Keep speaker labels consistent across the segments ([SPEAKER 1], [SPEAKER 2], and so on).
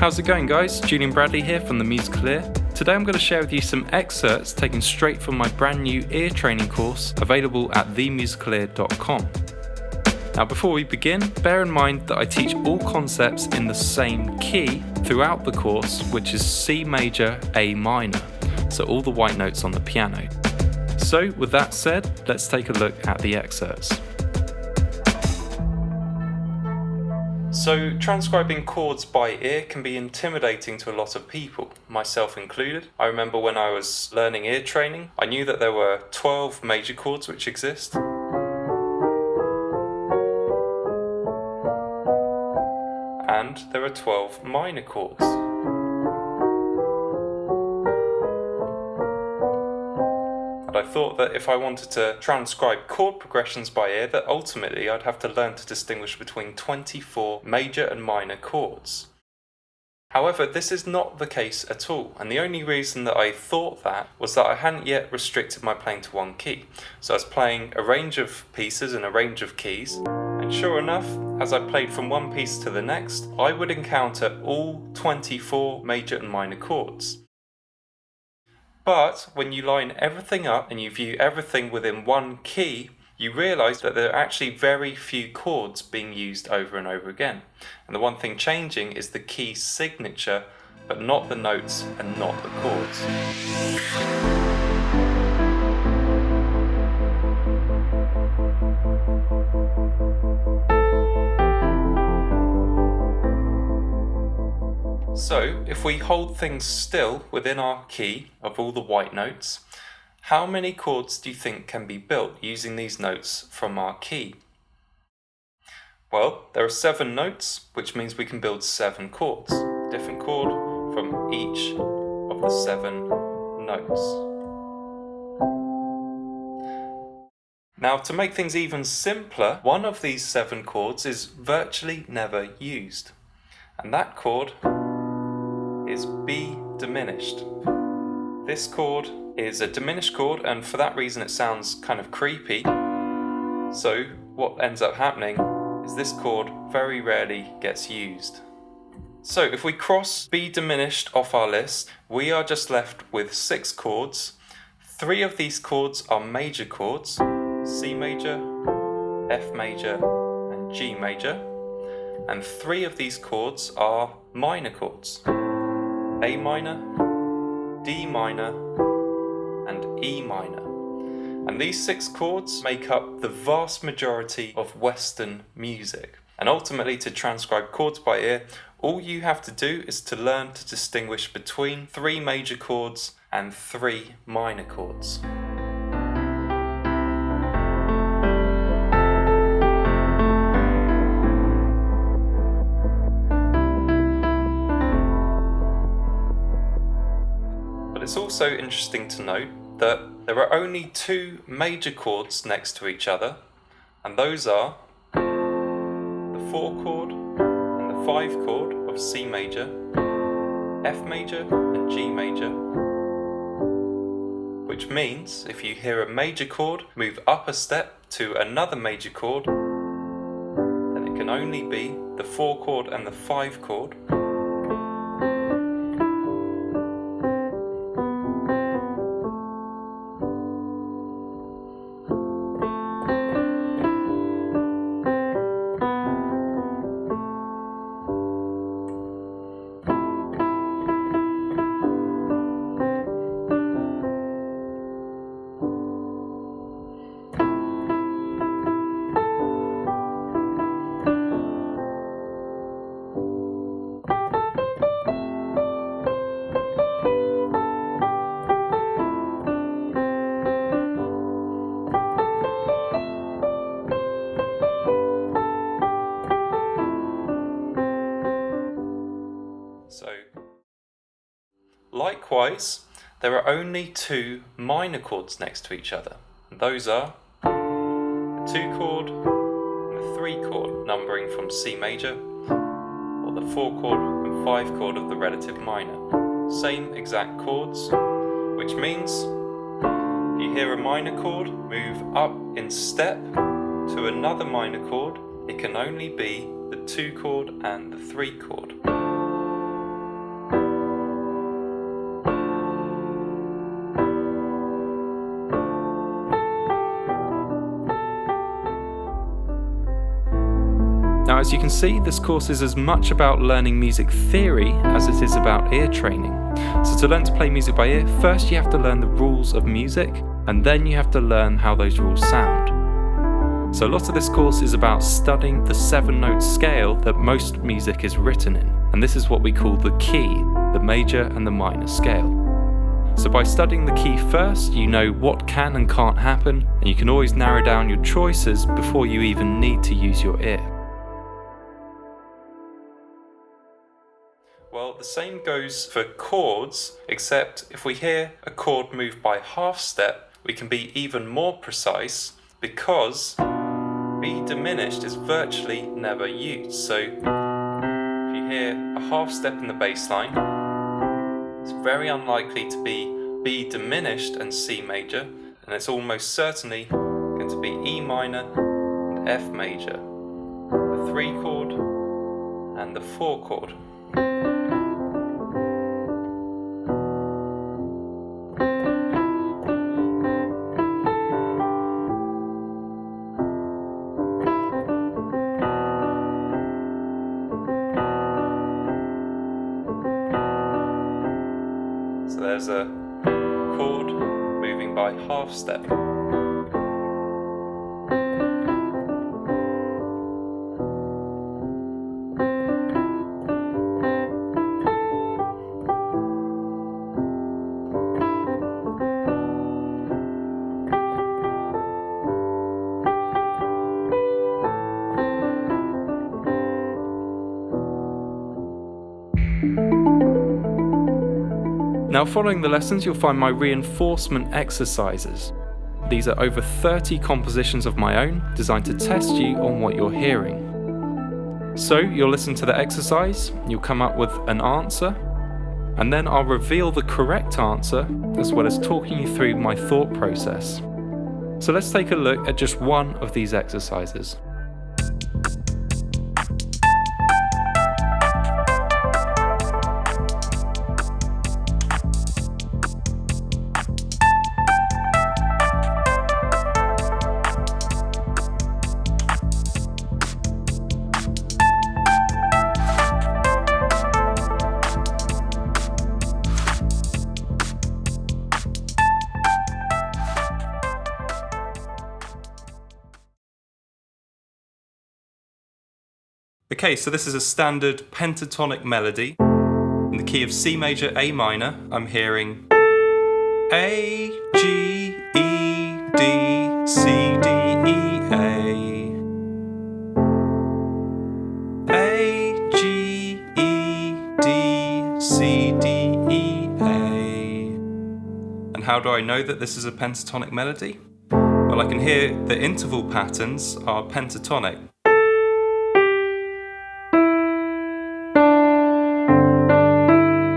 [SPEAKER 1] How's it going, guys? Julian Bradley here from The Musical Ear. Today I'm going to share with you some excerpts taken straight from my brand new ear training course available at themusicalear.com. Now before we begin, bear in mind that I teach all concepts in the same key throughout the course, which is C major, A minor, so all the white notes on the piano. So with that said, let's take a look at the excerpts. So transcribing chords by ear can be intimidating to a lot of people, myself included. I remember when I was learning ear training, I knew that there were 12 major chords which exist. And there are 12 minor chords. And I thought that if I wanted to transcribe chord progressions by ear, that ultimately I'd have to learn to distinguish between 24 major and minor chords. However, this is not the case at all, and the only reason that I thought that was that I hadn't yet restricted my playing to one key. So I was playing a range of pieces in a range of keys, and sure enough, as I played from one piece to the next, I would encounter all 24 major and minor chords. But when you line everything up and you view everything within one key, you realise that there are actually very few chords being used over and over again. And the one thing changing is the key signature, but not the notes and not the chords. So, if we hold things still within our key of all the white notes, how many chords do you think can be built using these notes from our key? Well, there are 7 notes, which means we can build 7 chords, different chord from each of the 7 notes. Now, to make things even simpler, one of these 7 chords is virtually never used, and that chord is B diminished. This chord is a diminished chord, and for that reason it sounds kind of creepy. So what ends up happening is this chord very rarely gets used. So if we cross B diminished off our list, we are just left with 6 chords. 3 of these chords are major chords: C major, F major, and G major. And 3 of these chords are minor chords: A minor, D minor, and E minor. And these 6 chords make up the vast majority of Western music. And ultimately, to transcribe chords by ear, all you have to do is to learn to distinguish between 3 major chords and 3 minor chords. It's also interesting to note that there are only 2 major chords next to each other, and those are the 4 chord and the 5 chord of C major, F major and G major, which means if you hear a major chord move up a step to another major chord, then it can only be the 4 chord and the 5 chord. Likewise, there are only 2 minor chords next to each other. Those are the 2 chord and the 3 chord, numbering from C major, or the 4 chord and 5 chord of the relative minor. Same exact chords, which means if you hear a minor chord move up in step to another minor chord, it can only be the 2 chord and the 3 chord. Now, as you can see, this course is as much about learning music theory as it is about ear training. So to learn to play music by ear, first you have to learn the rules of music, and then you have to learn how those rules sound. So a lot of this course is about studying the 7-note scale that most music is written in, and this is what we call the key, the major and the minor scale. So by studying the key first, you know what can and can't happen, and you can always narrow down your choices before you even need to use your ear. Well, the same goes for chords, except if we hear a chord move by half step, we can be even more precise because B diminished is virtually never used. So if you hear a half step in the bass line, it's very unlikely to be B diminished and C major, and it's almost certainly going to be E minor and F major, the 3 chord and the 4 chord. So there's a chord moving by half step. Now, following the lessons, you'll find my reinforcement exercises. These are over 30 compositions of my own, designed to test you on what you're hearing. So, you'll listen to the exercise, you'll come up with an answer, and then I'll reveal the correct answer, as well as talking you through my thought process. So let's take a look at just one of these exercises. Okay, so this is a standard pentatonic melody. In the key of C major, A minor, I'm hearing A, G, E, D, C, D, E, A. A, G, E, D, C, D, E, A. And how do I know that this is a pentatonic melody? Well, I can hear the interval patterns are pentatonic.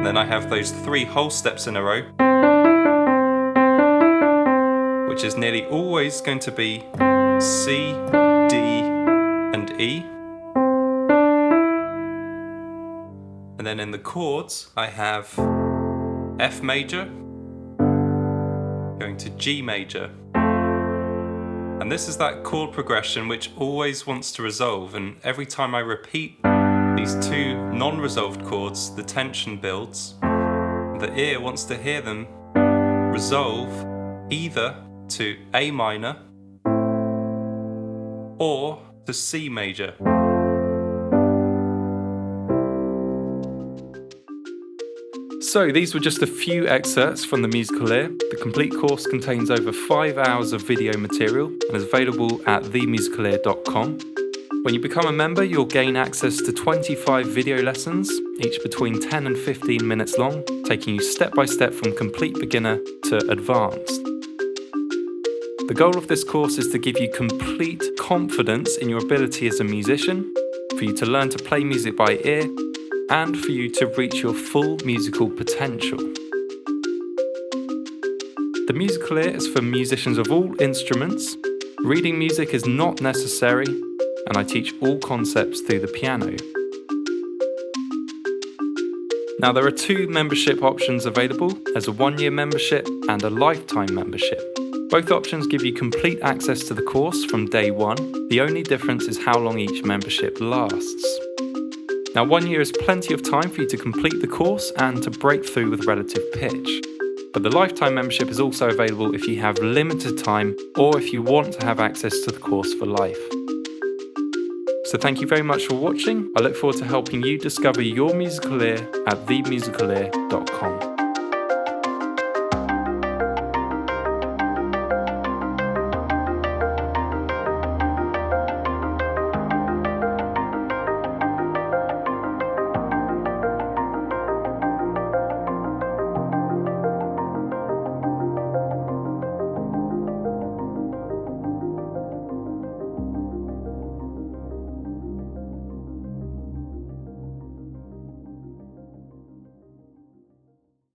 [SPEAKER 1] Then I have those 3 whole steps in a row, which is nearly always going to be C, D, and E. And then in the chords, I have F major going to G major. And this is that chord progression which always wants to resolve, and every time I repeat these 2 non-resolved chords, the tension builds. The ear wants to hear them resolve either to A minor or to C major. So these were just a few excerpts from the Musical Ear. The complete course contains over 5 hours of video material and is available at themusicalear.com. When you become a member, you'll gain access to 25 video lessons, each between 10 and 15 minutes long, taking you step by step from complete beginner to advanced. The goal of this course is to give you complete confidence in your ability as a musician, for you to learn to play music by ear, and for you to reach your full musical potential. The Musical Ear is for musicians of all instruments. Reading music is not necessary, and I teach all concepts through the piano. Now, there are 2 membership options available. There's a 1-year membership and a lifetime membership. Both options give you complete access to the course from day one. The only difference is how long each membership lasts. Now, 1 year is plenty of time for you to complete the course and to break through with relative pitch. But the lifetime membership is also available if you have limited time or if you want to have access to the course for life. So thank you very much for watching. I look forward to helping you discover your musical ear at themusicalear.com.